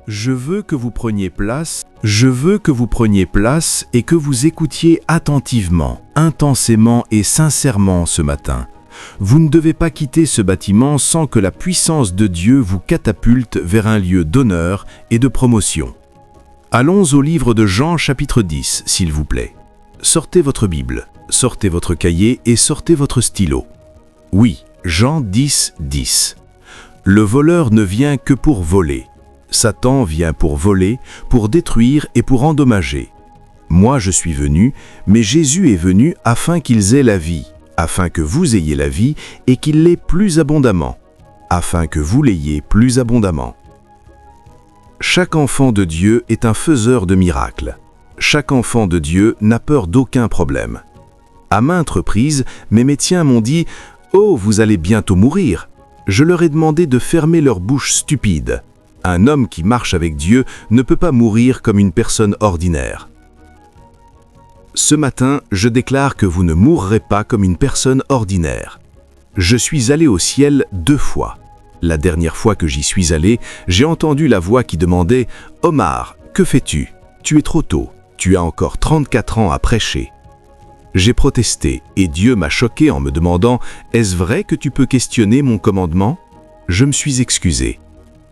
Je veux que vous preniez place et que vous écoutiez attentivement, intensément et sincèrement ce matin. Vous ne devez pas quitter ce bâtiment sans que la puissance de Dieu vous catapulte vers un lieu d'honneur et de promotion. Allons au livre de Jean chapitre 10, s'il vous plaît. Sortez votre Bible, sortez votre cahier et sortez votre stylo. Oui, Jean 10, 10. Le voleur ne vient que pour voler. Satan vient pour voler, pour détruire et pour endommager. Moi je suis venu, mais Jésus est venu afin qu'ils aient la vie, afin que vous ayez la vie et qu'il l'ait plus abondamment, afin que vous l'ayez plus abondamment. Chaque enfant de Dieu est un faiseur de miracles. Chaque enfant de Dieu n'a peur d'aucun problème. À maintes reprises, mes médecins m'ont dit « Oh, vous allez bientôt mourir !» Je leur ai demandé de fermer leur bouche stupide. Un homme qui marche avec Dieu ne peut pas mourir comme une personne ordinaire. Ce matin, je déclare que vous ne mourrez pas comme une personne ordinaire. Je suis allé au ciel 2 fois. La dernière fois que j'y suis allé, j'ai entendu la voix qui demandait « Omar, que fais-tu? Tu es trop tôt. Tu as encore 34 ans à prêcher. » J'ai protesté et Dieu m'a choqué en me demandant « Est-ce vrai que tu peux questionner mon commandement ?» Je me suis excusé.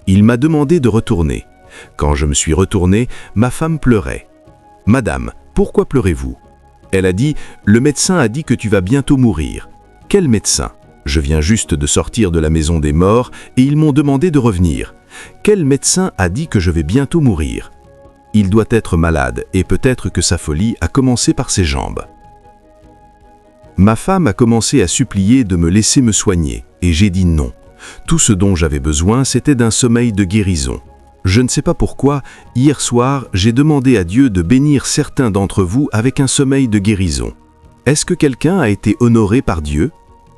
Il m'a demandé de retourner. Quand je me suis retourné, ma femme pleurait. « Madame, pourquoi pleurez-vous » Elle a dit « Le médecin a dit que tu vas bientôt mourir. » « Quel médecin ? Je viens juste de sortir de la maison des morts et ils m'ont demandé de revenir. Quel médecin a dit que je vais bientôt mourir ? Il doit être malade et peut-être que sa folie a commencé par ses jambes. Ma femme a commencé à supplier de me laisser me soigner et j'ai dit non. Tout ce dont j'avais besoin, c'était d'un sommeil de guérison. Je ne sais pas pourquoi, hier soir, j'ai demandé à Dieu de bénir certains d'entre vous avec un sommeil de guérison. Est-ce que quelqu'un a été honoré par Dieu ?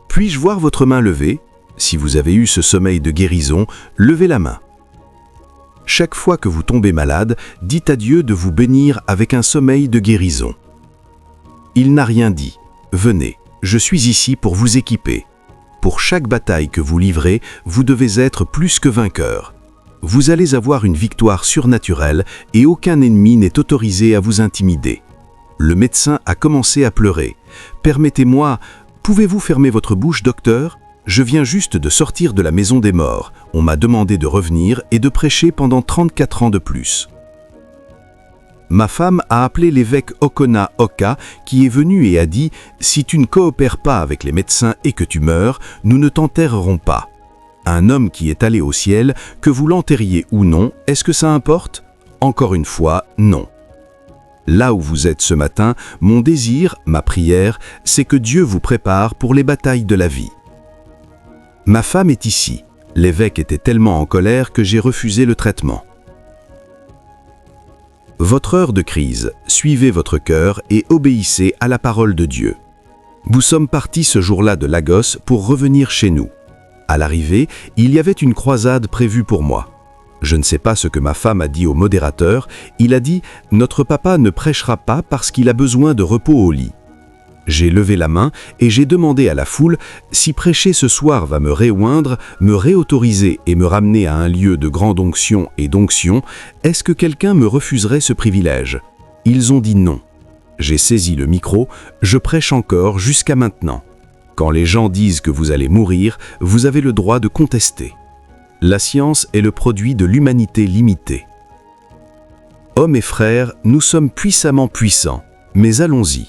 Puis-je voir votre main levée ? Si vous avez eu ce sommeil de guérison, levez la main. Chaque fois que vous tombez malade, dites à Dieu de vous bénir avec un sommeil de guérison. Il n'a rien dit. Venez, je suis ici pour vous équiper. Pour chaque bataille que vous livrez, vous devez être plus que vainqueur. Vous allez avoir une victoire surnaturelle et aucun ennemi n'est autorisé à vous intimider. Le médecin a commencé à pleurer. « Permettez-moi, pouvez-vous fermer votre bouche, docteur ? Je viens juste de sortir de la maison des morts. On m'a demandé de revenir et de prêcher pendant 34 ans de plus. » Ma femme a appelé l'évêque Okona Oka qui est venu et a dit « Si tu ne coopères pas avec les médecins et que tu meurs, nous ne t'enterrerons pas. » Un homme qui est allé au ciel, que vous l'enterriez ou non, est-ce que ça importe ? Encore une fois, non. Là où vous êtes ce matin, mon désir, ma prière, c'est que Dieu vous prépare pour les batailles de la vie. Ma femme est ici. L'évêque était tellement en colère que j'ai refusé le traitement. Votre heure de crise, suivez votre cœur et obéissez à la parole de Dieu. Nous sommes partis ce jour-là de Lagos pour revenir chez nous. À l'arrivée, il y avait une croisade prévue pour moi. Je ne sais pas ce que ma femme a dit au modérateur. Il a dit « Notre papa ne prêchera pas parce qu'il a besoin de repos au lit. » J'ai levé la main et j'ai demandé à la foule « Si prêcher ce soir va me réoindre, me réautoriser et me ramener à un lieu de grande onction et d'onction, est-ce que quelqu'un me refuserait ce privilège ?» Ils ont dit non. J'ai saisi le micro, je prêche encore jusqu'à maintenant. Quand les gens disent que vous allez mourir, vous avez le droit de contester. La science est le produit de l'humanité limitée. Hommes et frères, nous sommes puissamment puissants, mais allons-y.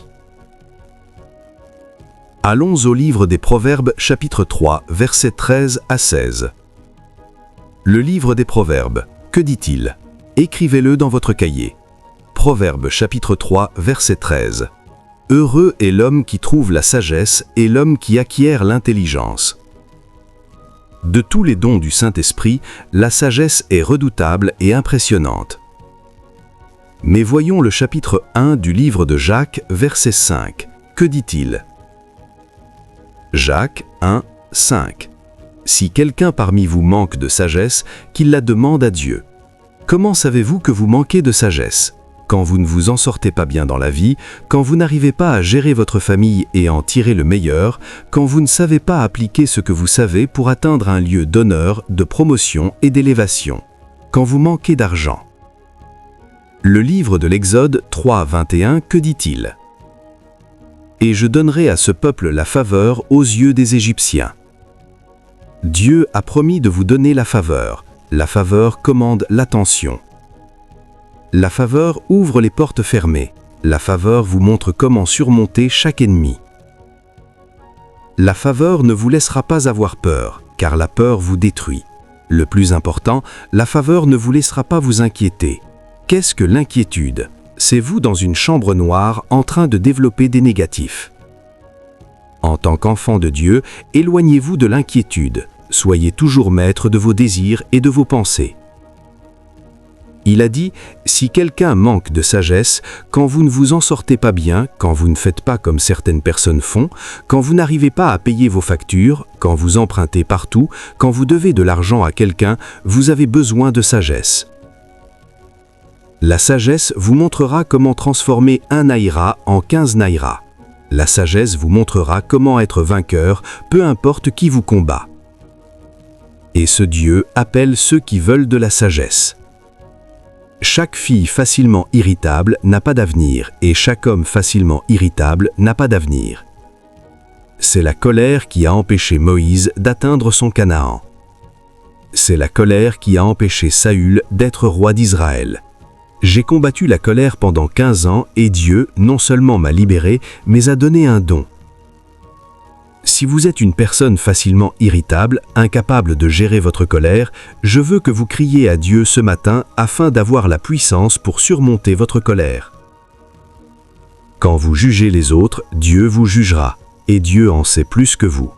Allons au livre des Proverbes, chapitre 3, versets 13 à 16. Le livre des Proverbes, que dit-il ? Écrivez-le dans votre cahier. Proverbes, chapitre 3, verset 13. Heureux est l'homme qui trouve la sagesse et l'homme qui acquiert l'intelligence. De tous les dons du Saint-Esprit, la sagesse est redoutable et impressionnante. Mais voyons le chapitre 1 du livre de Jacques, verset 5. Que dit-il ? Jacques 1, 5. Si quelqu'un parmi vous manque de sagesse, qu'il la demande à Dieu. Comment savez-vous que vous manquez de sagesse ? Quand vous ne vous en sortez pas bien dans la vie, quand vous n'arrivez pas à gérer votre famille et en tirer le meilleur, quand vous ne savez pas appliquer ce que vous savez pour atteindre un lieu d'honneur, de promotion et d'élévation. quand vous manquez d'argent. Le livre de l'Exode 3, 21, que dit-il? Et je donnerai à ce peuple la faveur aux yeux des Égyptiens. Dieu a promis de vous donner la faveur. La faveur commande l'attention. La faveur ouvre les portes fermées. La faveur vous montre comment surmonter chaque ennemi. La faveur ne vous laissera pas avoir peur, car la peur vous détruit. Le plus important, la faveur ne vous laissera pas vous inquiéter. Qu'est-ce que l'inquiétude? C'est vous dans une chambre noire en train de développer des négatifs. En tant qu'enfant de Dieu, éloignez-vous de l'inquiétude. Soyez toujours maître de vos désirs et de vos pensées. Il a dit, si quelqu'un manque de sagesse, quand vous ne vous en sortez pas bien, quand vous ne faites pas comme certaines personnes font, quand vous n'arrivez pas à payer vos factures, quand vous empruntez partout, quand vous devez de l'argent à quelqu'un, vous avez besoin de sagesse. La sagesse vous montrera comment transformer un naira en 15 naira. La sagesse vous montrera comment être vainqueur, peu importe qui vous combat. Et ce Dieu appelle ceux qui veulent de la sagesse. Chaque fille facilement irritable n'a pas d'avenir, et chaque homme facilement irritable n'a pas d'avenir. C'est la colère qui a empêché Moïse d'atteindre son Canaan. C'est la colère qui a empêché Saül d'être roi d'Israël. J'ai combattu la colère pendant 15 ans et Dieu non seulement m'a libéré, mais a donné un don. Si vous êtes une personne facilement irritable, incapable de gérer votre colère, je veux que vous criez à Dieu ce matin afin d'avoir la puissance pour surmonter votre colère. Quand vous jugez les autres, Dieu vous jugera, et Dieu en sait plus que vous.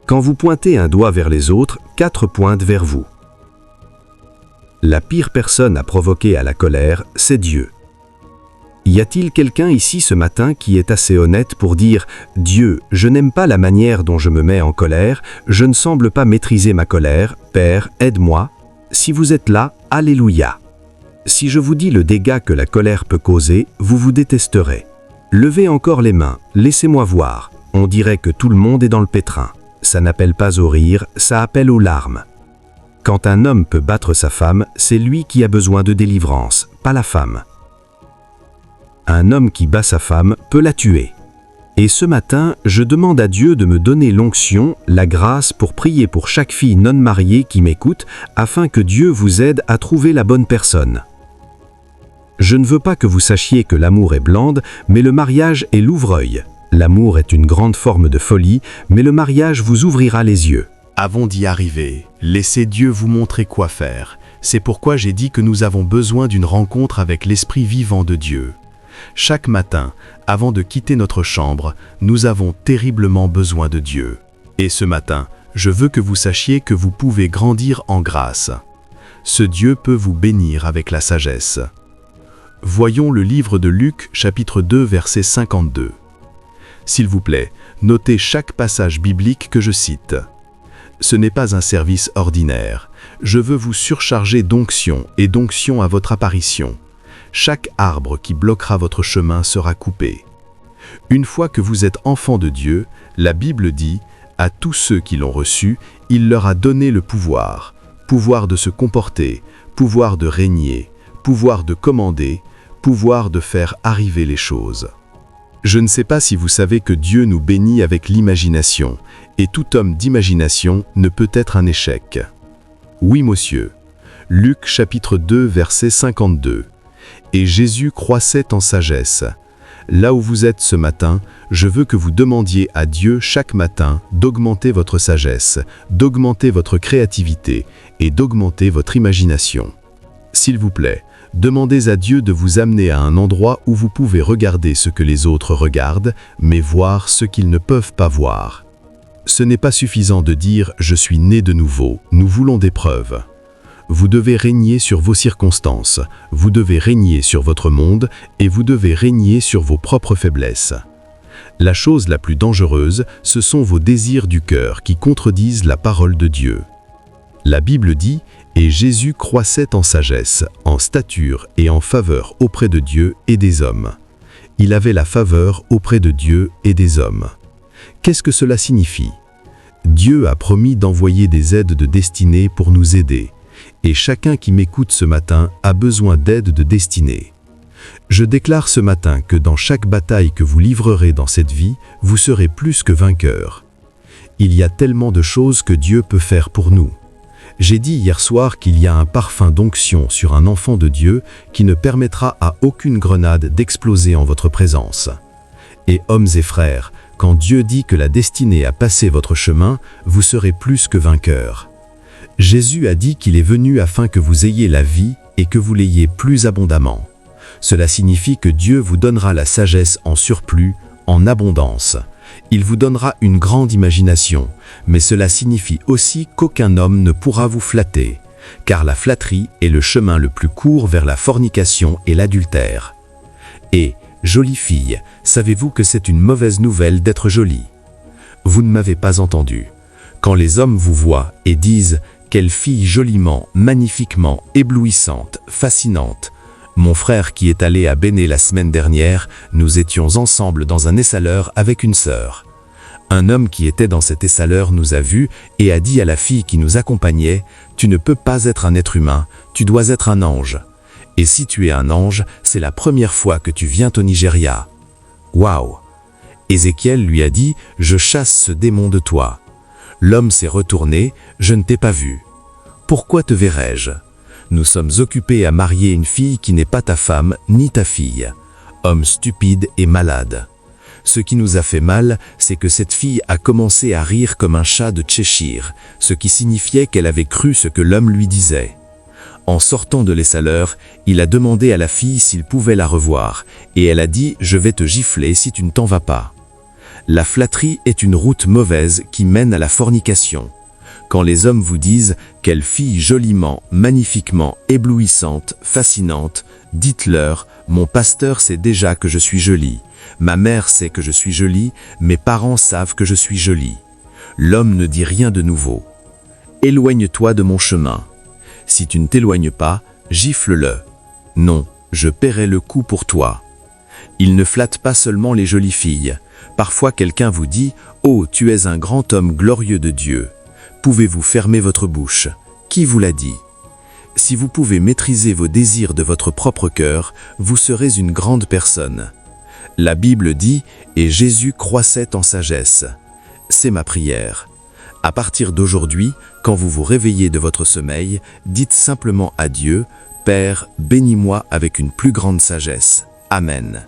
Quand vous pointez un doigt vers les autres, 4 pointent vers vous. La pire personne à provoquer à la colère, c'est Dieu. Y a-t-il quelqu'un ici ce matin qui est assez honnête pour dire « Dieu, je n'aime pas la manière dont je me mets en colère, je ne semble pas maîtriser ma colère, Père, aide-moi » ? Si vous êtes là, Alléluia. Si je vous dis le dégât que la colère peut causer, vous vous détesterez. Levez encore les mains, laissez-moi voir. On dirait que tout le monde est dans le pétrin. Ça n'appelle pas au rire, ça appelle aux larmes. Quand un homme peut battre sa femme, c'est lui qui a besoin de délivrance, pas la femme. Un homme qui bat sa femme peut la tuer. Et ce matin, je demande à Dieu de me donner l'onction, la grâce pour prier pour chaque fille non mariée qui m'écoute, afin que Dieu vous aide à trouver la bonne personne. Je ne veux pas que vous sachiez que l'amour est blande, mais le mariage est l'ouvreuil. L'amour est une grande forme de folie, mais le mariage vous ouvrira les yeux. Avant d'y arriver, laissez Dieu vous montrer quoi faire. C'est pourquoi j'ai dit que nous avons besoin d'une rencontre avec l'Esprit vivant de Dieu. Chaque matin, avant de quitter notre chambre, nous avons terriblement besoin de Dieu. Et ce matin, je veux que vous sachiez que vous pouvez grandir en grâce. Ce Dieu peut vous bénir avec la sagesse. Voyons le livre de Luc, chapitre 2, verset 52. S'il vous plaît, notez chaque passage biblique que je cite. Ce n'est pas un service ordinaire. Je veux vous surcharger d'onction et d'onction à votre apparition. Chaque arbre qui bloquera votre chemin sera coupé. Une fois que vous êtes enfant de Dieu, la Bible dit, à tous ceux qui l'ont reçu, il leur a donné le pouvoir. Pouvoir de se comporter, pouvoir de régner, pouvoir de commander, pouvoir de faire arriver les choses. Je ne sais pas si vous savez que Dieu nous bénit avec l'imagination, et tout homme d'imagination ne peut être un échec. Oui, monsieur. Luc chapitre 2, verset 52. Et Jésus croissait en sagesse. Là où vous êtes ce matin, je veux que vous demandiez à Dieu chaque matin d'augmenter votre sagesse, d'augmenter votre créativité et d'augmenter votre imagination. S'il vous plaît, demandez à Dieu de vous amener à un endroit où vous pouvez regarder ce que les autres regardent, mais voir ce qu'ils ne peuvent pas voir. Ce n'est pas suffisant de dire « je suis né de nouveau », nous voulons des preuves. Vous devez régner sur vos circonstances, vous devez régner sur votre monde et vous devez régner sur vos propres faiblesses. La chose la plus dangereuse, ce sont vos désirs du cœur qui contredisent la parole de Dieu. La Bible dit « Et Jésus croissait en sagesse, en stature et en faveur auprès de Dieu et des hommes. » Il avait la faveur auprès de Dieu et des hommes. Qu'est-ce que cela signifie? Dieu a promis d'envoyer des aides de destinée pour nous aider. Et chacun qui m'écoute ce matin a besoin d'aide de destinée. Je déclare ce matin que dans chaque bataille que vous livrerez dans cette vie, vous serez plus que vainqueur. Il y a tellement de choses que Dieu peut faire pour nous. J'ai dit hier soir qu'il y a un parfum d'onction sur un enfant de Dieu qui ne permettra à aucune grenade d'exploser en votre présence. Et hommes et frères, quand Dieu dit que la destinée a passé votre chemin, vous serez plus que vainqueur. Jésus a dit qu'il est venu afin que vous ayez la vie et que vous l'ayez plus abondamment. Cela signifie que Dieu vous donnera la sagesse en surplus, en abondance. Il vous donnera une grande imagination, mais cela signifie aussi qu'aucun homme ne pourra vous flatter, car la flatterie est le chemin le plus court vers la fornication et l'adultère. Et, jolie fille, savez-vous que c'est une mauvaise nouvelle d'être jolie? Vous ne m'avez pas entendu. Quand les hommes vous voient et disent « Quelle fille joliment, magnifiquement, éblouissante, fascinante », mon frère qui est allé à Béné la semaine dernière, nous étions ensemble dans un essaleur avec une sœur. Un homme qui était dans cet essaleur nous a vus et a dit à la fille qui nous accompagnait « Tu ne peux pas être un être humain, tu dois être un ange. Et si tu es un ange, c'est la première fois que tu viens au Nigeria. » Waouh! Ézéchiel lui a dit « Je chasse ce démon de toi. » L'homme s'est retourné « Je ne t'ai pas vu. Pourquoi te verrais-je ? Nous sommes occupés à marier une fille qui n'est pas ta femme ni ta fille. Homme stupide et malade. Ce qui nous a fait mal, c'est que cette fille a commencé à rire comme un chat de Cheshire, ce qui signifiait qu'elle avait cru ce que l'homme lui disait. En sortant de l'essaleur, il a demandé à la fille s'il pouvait la revoir, et elle a dit « Je vais te gifler si tu ne t'en vas pas ». La flatterie est une route mauvaise qui mène à la fornication. Quand les hommes vous disent « Quelle fille joliment, magnifiquement, éblouissante, fascinante », dites-leur « Mon pasteur sait déjà que je suis jolie, ma mère sait que je suis jolie, mes parents savent que je suis jolie. » L'homme ne dit rien de nouveau. « Éloigne-toi de mon chemin. Si tu ne t'éloignes pas, gifle-le. Non, je paierai le coup pour toi. » Il ne flatte pas seulement les jolies filles. Parfois quelqu'un vous dit « Oh, tu es un grand homme glorieux de Dieu. » Pouvez-vous fermer votre bouche? Qui vous l'a dit? Si vous pouvez maîtriser vos désirs de votre propre cœur, vous serez une grande personne. La Bible dit « Et Jésus croissait en sagesse ». C'est ma prière. À partir d'aujourd'hui, quand vous vous réveillez de votre sommeil, dites simplement à Dieu « Père, bénis-moi avec une plus grande sagesse. Amen ».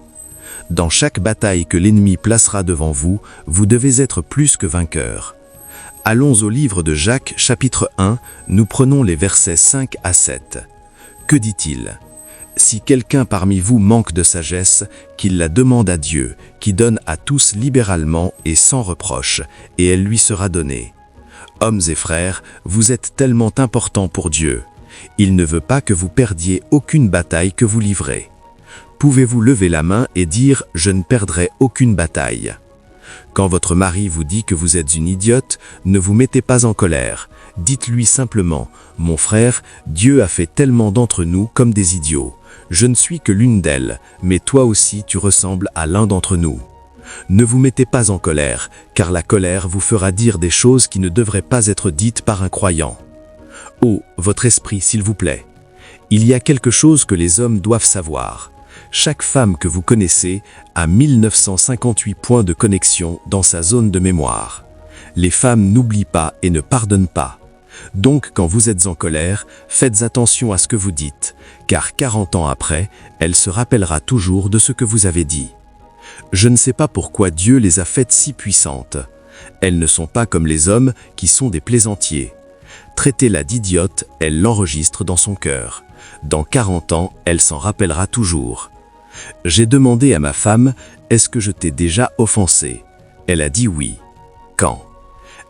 Dans chaque bataille que l'ennemi placera devant vous, vous devez être plus que vainqueur. Allons au livre de Jacques, chapitre 1, nous prenons les versets 5 à 7. Que dit-il? Si quelqu'un parmi vous manque de sagesse, qu'il la demande à Dieu, qui donne à tous libéralement et sans reproche, et elle lui sera donnée. Hommes et frères, vous êtes tellement importants pour Dieu. Il ne veut pas que vous perdiez aucune bataille que vous livrez. Pouvez-vous lever la main et dire « Je ne perdrai aucune bataille ». Quand votre mari vous dit que vous êtes une idiote, ne vous mettez pas en colère. Dites-lui simplement « Mon frère, Dieu a fait tellement d'entre nous comme des idiots. Je ne suis que l'une d'elles, mais toi aussi tu ressembles à l'un d'entre nous. » Ne vous mettez pas en colère, car la colère vous fera dire des choses qui ne devraient pas être dites par un croyant. Oh, votre esprit, s'il vous plaît. Il y a quelque chose que les hommes doivent savoir. Chaque femme que vous connaissez a 1958 points de connexion dans sa zone de mémoire. Les femmes n'oublient pas et ne pardonnent pas. Donc quand vous êtes en colère, faites attention à ce que vous dites, car 40 ans après, elle se rappellera toujours de ce que vous avez dit. Je ne sais pas pourquoi Dieu les a faites si puissantes. Elles ne sont pas comme les hommes qui sont des plaisantiers. Traitez-la d'idiote, elle l'enregistre dans son cœur. Dans 40 ans, elle s'en rappellera toujours. J'ai demandé à ma femme, « Est-ce que je t'ai déjà offensé ?» Elle a dit oui. Quand?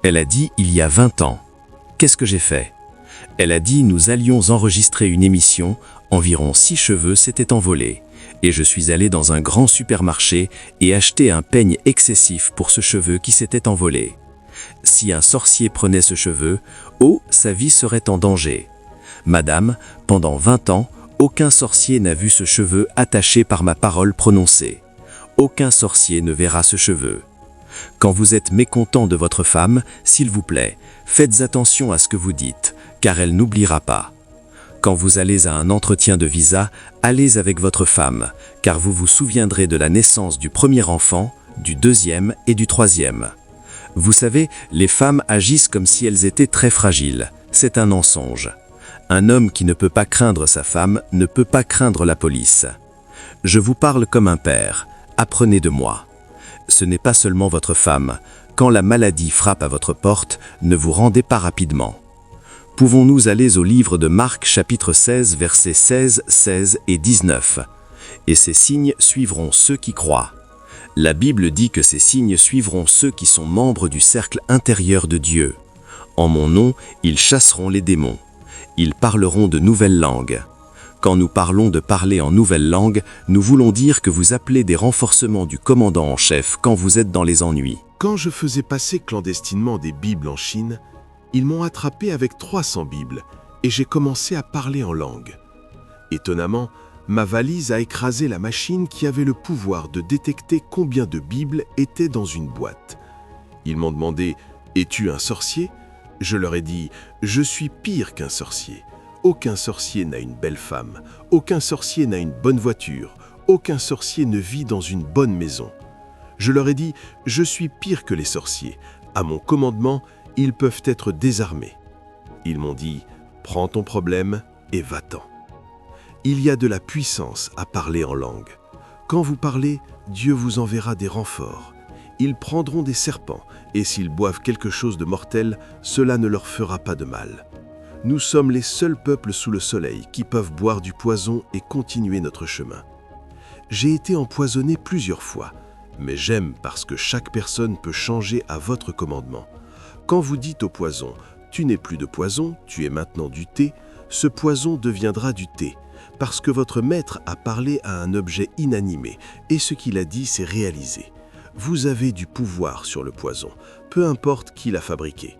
Elle a dit il y a 20 ans. Qu'est-ce que j'ai fait? Elle a dit nous allions enregistrer une émission, environ 6 cheveux s'étaient envolés. Et je suis allé dans un grand supermarché et acheté un peigne excessif pour ce cheveu qui s'était envolé. Si un sorcier prenait ce cheveu, oh, sa vie serait en danger. Madame, pendant 20 ans, aucun sorcier n'a vu ce cheveu attaché par ma parole prononcée. Aucun sorcier ne verra ce cheveu. Quand vous êtes mécontent de votre femme, s'il vous plaît, faites attention à ce que vous dites, car elle n'oubliera pas. Quand vous allez à un entretien de visa, allez avec votre femme, car vous vous souviendrez de la naissance du premier enfant, du deuxième et du troisième. Vous savez, les femmes agissent comme si elles étaient très fragiles. C'est un mensonge. Un homme qui ne peut pas craindre sa femme ne peut pas craindre la police. Je vous parle comme un père. Apprenez de moi. Ce n'est pas seulement votre femme. Quand la maladie frappe à votre porte, ne vous rendez pas rapidement. Pouvons-nous aller au livre de Marc chapitre 16 versets 16, 16 et 19. Et ces signes suivront ceux qui croient. La Bible dit que ces signes suivront ceux qui sont membres du cercle intérieur de Dieu. En mon nom, ils chasseront les démons. Ils parleront de nouvelles langues. Quand nous parlons de parler en nouvelles langues, nous voulons dire que vous appelez des renforcements du commandant en chef quand vous êtes dans les ennuis. Quand je faisais passer clandestinement des Bibles en Chine, ils m'ont attrapé avec 300 Bibles et j'ai commencé à parler en langue. Étonnamment, ma valise a écrasé la machine qui avait le pouvoir de détecter combien de Bibles étaient dans une boîte. Ils m'ont demandé « Es-tu un sorcier ?» Je leur ai dit « Je suis pire qu'un sorcier. Aucun sorcier n'a une belle femme, aucun sorcier n'a une bonne voiture, aucun sorcier ne vit dans une bonne maison. » Je leur ai dit « Je suis pire que les sorciers. À mon commandement, ils peuvent être désarmés. » Ils m'ont dit « Prends ton problème et va-t'en. » Il y a de la puissance à parler en langue. Quand vous parlez, Dieu vous enverra des renforts. Ils prendront des serpents, et s'ils boivent quelque chose de mortel, cela ne leur fera pas de mal. Nous sommes les seuls peuples sous le soleil qui peuvent boire du poison et continuer notre chemin. J'ai été empoisonné plusieurs fois, mais j'aime parce que chaque personne peut changer à votre commandement. Quand vous dites au poison « Tu n'es plus de poison, tu es maintenant du thé », ce poison deviendra du thé, parce que votre maître a parlé à un objet inanimé, et ce qu'il a dit s'est réalisé. Vous avez du pouvoir sur le poison, peu importe qui l'a fabriqué.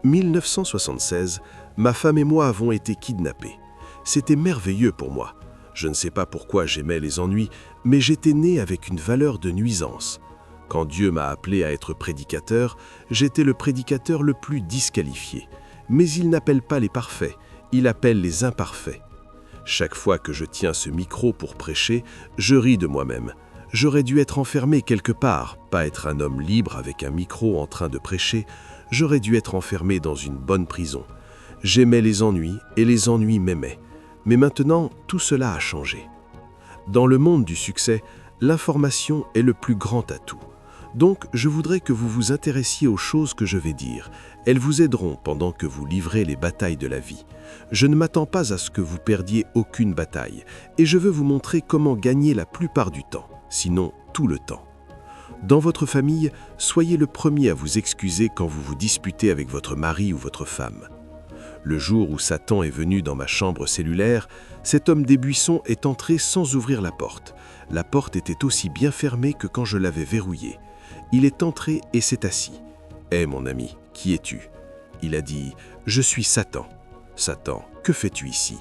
1976, ma femme et moi avons été kidnappés. C'était merveilleux pour moi. Je ne sais pas pourquoi j'aimais les ennuis, mais j'étais né avec une valeur de nuisance. Quand Dieu m'a appelé à être prédicateur, j'étais le prédicateur le plus disqualifié. Mais il n'appelle pas les parfaits, il appelle les imparfaits. Chaque fois que je tiens ce micro pour prêcher, je ris de moi-même. J'aurais dû être enfermé quelque part, pas être un homme libre avec un micro en train de prêcher. J'aurais dû être enfermé dans une bonne prison. J'aimais les ennuis et les ennuis m'aimaient. Mais maintenant, tout cela a changé. Dans le monde du succès, l'information est le plus grand atout. Donc, je voudrais que vous vous intéressiez aux choses que je vais dire. Elles vous aideront pendant que vous livrez les batailles de la vie. Je ne m'attends pas à ce que vous perdiez aucune bataille, et je veux vous montrer comment gagner la plupart du temps, sinon tout le temps. Dans votre famille, soyez le premier à vous excuser quand vous vous disputez avec votre mari ou votre femme. Le jour où Satan est venu dans ma chambre cellulaire, cet homme des buissons est entré sans ouvrir la porte. La porte était aussi bien fermée que quand je l'avais verrouillée. Il est entré et s'est assis. « Hé, mon ami, qui es-tu » Il a dit « Je suis Satan. »« Satan, que fais-tu ici »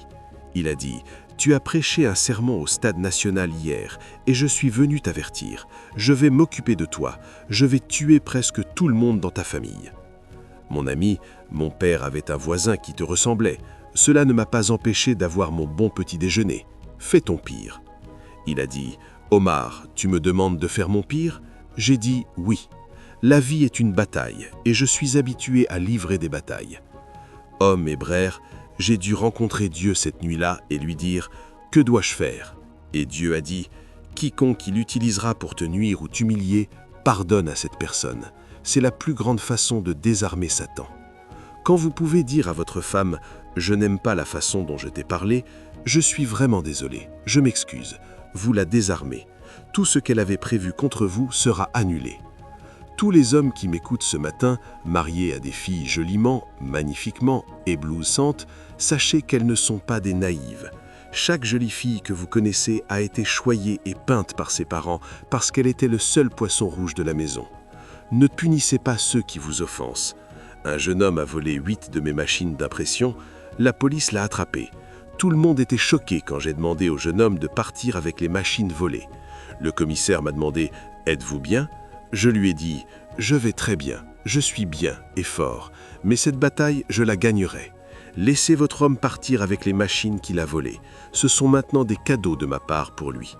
Il a dit « Tu as prêché un sermon au Stade national hier, et je suis venu t'avertir. Je vais m'occuper de toi. Je vais tuer presque tout le monde dans ta famille. » Mon ami, mon père avait un voisin qui te ressemblait. Cela ne m'a pas empêché d'avoir mon bon petit déjeuner. Fais ton pire. Il a dit « Omar, tu me demandes de faire mon pire ?» J'ai dit « Oui. La vie est une bataille, et je suis habitué à livrer des batailles. » Homme hébreu, j'ai dû rencontrer Dieu cette nuit-là et lui dire « Que dois-je faire ?» Et Dieu a dit « Quiconque il utilisera pour te nuire ou t'humilier, pardonne à cette personne. C'est la plus grande façon de désarmer Satan. » Quand vous pouvez dire à votre femme « Je n'aime pas la façon dont je t'ai parlé, je suis vraiment désolé, je m'excuse. » Vous la désarmez. Tout ce qu'elle avait prévu contre vous sera annulé. Tous les hommes qui m'écoutent ce matin, mariés à des filles joliment, magnifiquement, éblouissantes, sachez qu'elles ne sont pas des naïves. Chaque jolie fille que vous connaissez a été choyée et peinte par ses parents parce qu'elle était le seul poisson rouge de la maison. Ne punissez pas ceux qui vous offensent. Un jeune homme a volé 8 de mes machines d'impression. La police l'a attrapé. Tout le monde était choqué quand j'ai demandé au jeune homme de partir avec les machines volées. Le commissaire m'a demandé « Êtes-vous bien ?» Je lui ai dit « Je vais très bien, je suis bien et fort, mais cette bataille, je la gagnerai. Laissez votre homme partir avec les machines qu'il a volées. Ce sont maintenant des cadeaux de ma part pour lui. »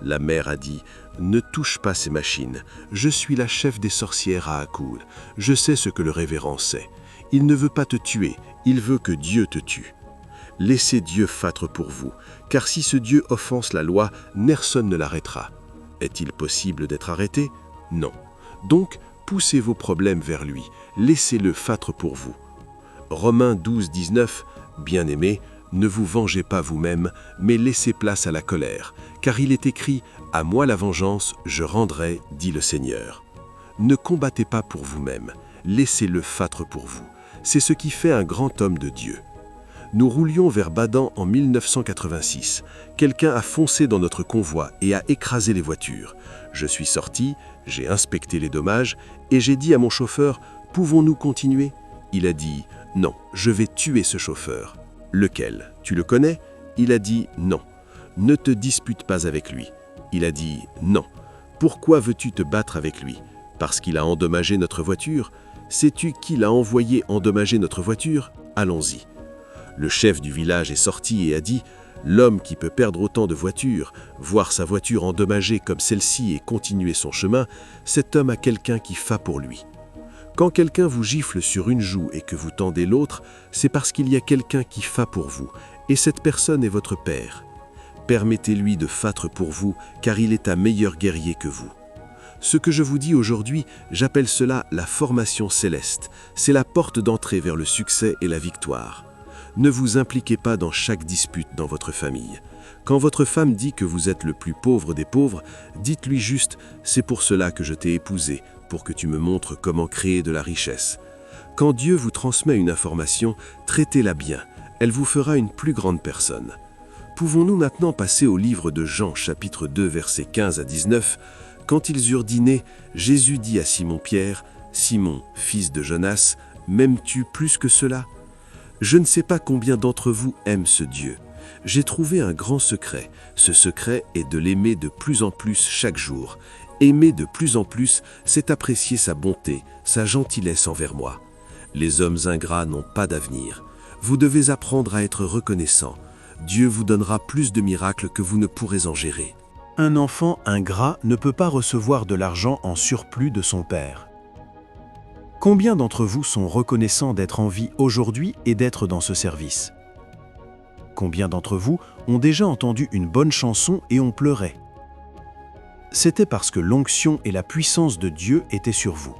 La mère a dit, « Ne touche pas ces machines. Je suis la chef des sorcières à Akkoul. Je sais ce que le révérend sait. Il ne veut pas te tuer, il veut que Dieu te tue. Laissez Dieu fâtre pour vous, car si ce Dieu offense la loi, personne ne l'arrêtera. Est-il possible d'être arrêté? Non. Donc, poussez vos problèmes vers lui, laissez-le fâtre pour vous. » Romains 12, 19, « Bien-aimés, ne vous vengez pas vous-même, mais laissez place à la colère, car il est écrit « À moi la vengeance, je rendrai, dit le Seigneur. » Ne combattez pas pour vous-même, laissez-le fâtre pour vous. C'est ce qui fait un grand homme de Dieu. Nous roulions vers Badan en 1986. Quelqu'un a foncé dans notre convoi et a écrasé les voitures. Je suis sorti, j'ai inspecté les dommages et j'ai dit à mon chauffeur « Pouvons-nous continuer ?» Il a dit « Non, je vais tuer ce chauffeur. » « Lequel? Tu le connais ?» Il a dit « Non. » « Ne te dispute pas avec lui. » Il a dit « Non. » « Pourquoi veux-tu te battre avec lui? Parce qu'il a endommagé notre voiture? Sais-tu qui l'a envoyé endommager notre voiture? Allons-y. » Le chef du village est sorti et a dit « L'homme qui peut perdre autant de voitures, voir sa voiture endommagée comme celle-ci et continuer son chemin, cet homme a quelqu'un qui fa pour lui. Quand quelqu'un vous gifle sur une joue et que vous tendez l'autre, c'est parce qu'il y a quelqu'un qui fa pour vous, et cette personne est votre père. Permettez-lui de fâtre pour vous, car il est un meilleur guerrier que vous. Ce que je vous dis aujourd'hui, j'appelle cela la formation céleste. C'est la porte d'entrée vers le succès et la victoire. Ne vous impliquez pas dans chaque dispute dans votre famille. Quand votre femme dit que vous êtes le plus pauvre des pauvres, dites-lui juste « C'est pour cela que je t'ai épousé, pour que tu me montres comment créer de la richesse. » Quand Dieu vous transmet une information, traitez-la bien. Elle vous fera une plus grande personne. Pouvons-nous maintenant passer au livre de Jean, chapitre 2, versets 15 à 19 ? Quand ils eurent dîné, Jésus dit à Simon-Pierre, « Simon, fils de Jonas, m'aimes-tu plus que cela ? Je ne sais pas combien d'entre vous aiment ce Dieu. J'ai trouvé un grand secret. Ce secret est de l'aimer de plus en plus chaque jour. Aimer de plus en plus, c'est apprécier sa bonté, sa gentillesse envers moi. Les hommes ingrats n'ont pas d'avenir. Vous devez apprendre à être reconnaissant. Dieu vous donnera plus de miracles que vous ne pourrez en gérer. Un enfant ingrat ne peut pas recevoir de l'argent en surplus de son père. Combien d'entre vous sont reconnaissants d'être en vie aujourd'hui et d'être dans ce service? Combien d'entre vous ont déjà entendu une bonne chanson et ont pleuré? C'était parce que l'onction et la puissance de Dieu étaient sur vous.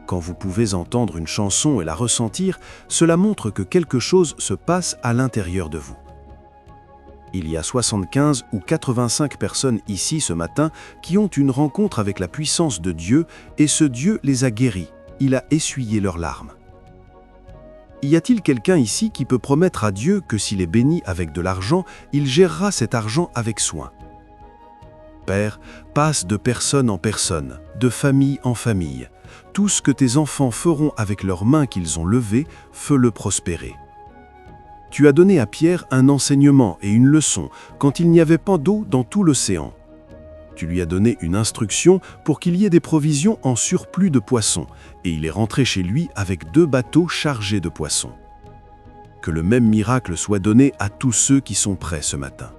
Quand vous pouvez entendre une chanson et la ressentir, cela montre que quelque chose se passe à l'intérieur de vous. Il y a 75 ou 85 personnes ici ce matin qui ont une rencontre avec la puissance de Dieu et ce Dieu les a guéris. Il a essuyé leurs larmes. Y a-t-il quelqu'un ici qui peut promettre à Dieu que s'il est béni avec de l'argent, il gérera cet argent avec soin? Père, passe de personne en personne, de famille en famille. Tout ce que tes enfants feront avec leurs mains qu'ils ont levées, fais-le prospérer. Tu as donné à Pierre un enseignement et une leçon quand il n'y avait pas d'eau dans tout l'océan. Tu lui as donné une instruction pour qu'il y ait des provisions en surplus de poissons, et il est rentré chez lui avec 2 bateaux chargés de poissons. Que le même miracle soit donné à tous ceux qui sont prêts ce matin.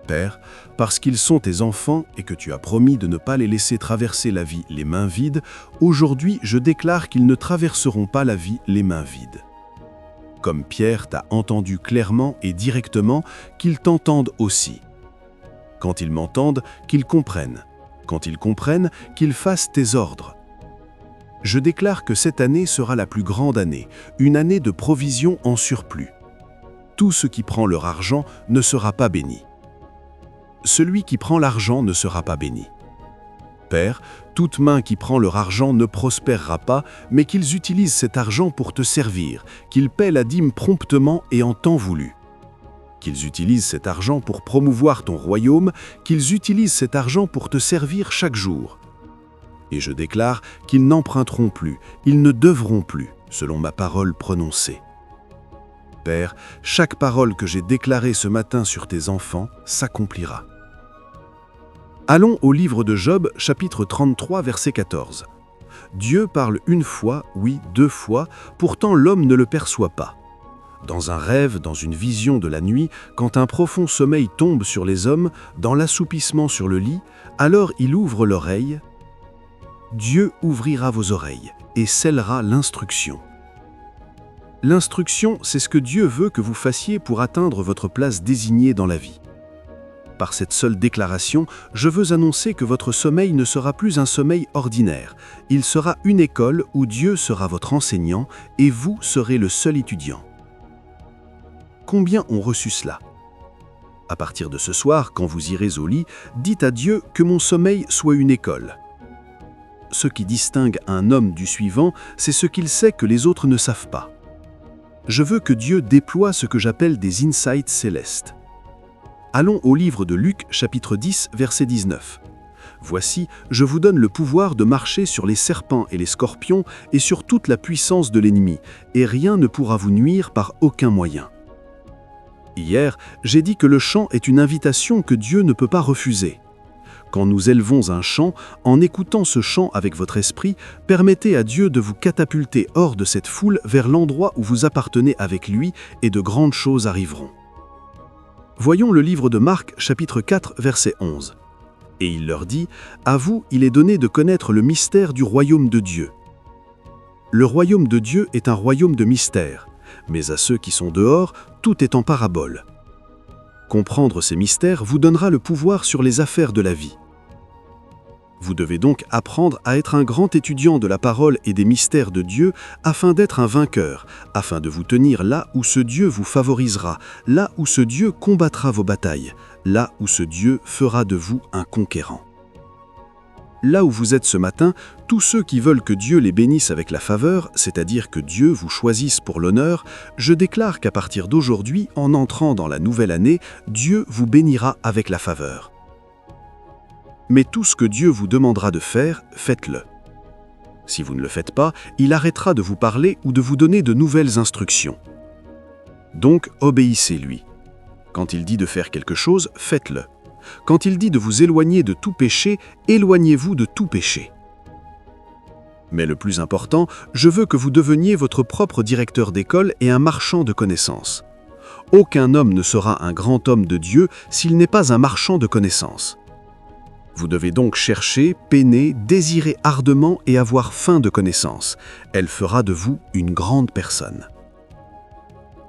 Père, parce qu'ils sont tes enfants et que tu as promis de ne pas les laisser traverser la vie les mains vides, aujourd'hui je déclare qu'ils ne traverseront pas la vie les mains vides. Comme Pierre t'a entendu clairement et directement, qu'ils t'entendent aussi. Quand ils m'entendent, qu'ils comprennent. Quand ils comprennent, qu'ils fassent tes ordres. Je déclare que cette année sera la plus grande année, une année de provision en surplus. Tout ce qui prend leur argent ne sera pas béni. Celui qui prend l'argent ne sera pas béni. Père, toute main qui prend leur argent ne prospérera pas, mais qu'ils utilisent cet argent pour te servir, qu'ils paient la dîme promptement et en temps voulu. Qu'ils utilisent cet argent pour promouvoir ton royaume, qu'ils utilisent cet argent pour te servir chaque jour. Et je déclare qu'ils n'emprunteront plus, ils ne devront plus, selon ma parole prononcée. Père, chaque parole que j'ai déclarée ce matin sur tes enfants s'accomplira. Allons au livre de Job, chapitre 33, verset 14. Dieu parle une fois, oui, 2 fois, pourtant l'homme ne le perçoit pas. dans un rêve, dans une vision de la nuit, quand un profond sommeil tombe sur les hommes, dans l'assoupissement sur le lit, alors il ouvre l'oreille. Dieu ouvrira vos oreilles et scellera l'instruction. L'instruction, c'est ce que Dieu veut que vous fassiez pour atteindre votre place désignée dans la vie. Par cette seule déclaration, je veux annoncer que votre sommeil ne sera plus un sommeil ordinaire. Il sera une école où Dieu sera votre enseignant et vous serez le seul étudiant. Combien ont reçu cela? À partir de ce soir, quand vous irez au lit, dites à Dieu que mon sommeil soit une école. Ce qui distingue un homme du suivant, c'est ce qu'il sait que les autres ne savent pas. Je veux que Dieu déploie ce que j'appelle des insights célestes. Allons au livre de Luc, chapitre 10, verset 19. « Voici, je vous donne le pouvoir de marcher sur les serpents et les scorpions et sur toute la puissance de l'ennemi, et rien ne pourra vous nuire par aucun moyen. » Hier, j'ai dit que le chant est une invitation que Dieu ne peut pas refuser. Quand nous élevons un chant, en écoutant ce chant avec votre esprit, permettez à Dieu de vous catapulter hors de cette foule vers l'endroit où vous appartenez avec lui et de grandes choses arriveront. Voyons le livre de Marc, chapitre 4, verset 11. « Et il leur dit, « À vous, il est donné de connaître le mystère du royaume de Dieu. » Le royaume de Dieu est un royaume de mystère, mais à ceux qui sont dehors, tout est en parabole. Comprendre ces mystères vous donnera le pouvoir sur les affaires de la vie. Vous devez donc apprendre à être un grand étudiant de la parole et des mystères de Dieu afin d'être un vainqueur, afin de vous tenir là où ce Dieu vous favorisera, là où ce Dieu combattra vos batailles, là où ce Dieu fera de vous un conquérant. Là où vous êtes ce matin, tous ceux qui veulent que Dieu les bénisse avec la faveur, c'est-à-dire que Dieu vous choisisse pour l'honneur, je déclare qu'à partir d'aujourd'hui, en entrant dans la nouvelle année, Dieu vous bénira avec la faveur. Mais tout ce que Dieu vous demandera de faire, faites-le. Si vous ne le faites pas, il arrêtera de vous parler ou de vous donner de nouvelles instructions. Donc, obéissez-lui. Quand il dit de faire quelque chose, faites-le. Quand il dit de vous éloigner de tout péché, éloignez-vous de tout péché. Mais le plus important, je veux que vous deveniez votre propre directeur d'école et un marchand de connaissances. Aucun homme ne sera un grand homme de Dieu s'il n'est pas un marchand de connaissances. Vous devez donc chercher, peiner, désirer ardemment et avoir faim de connaissances. Elle fera de vous une grande personne.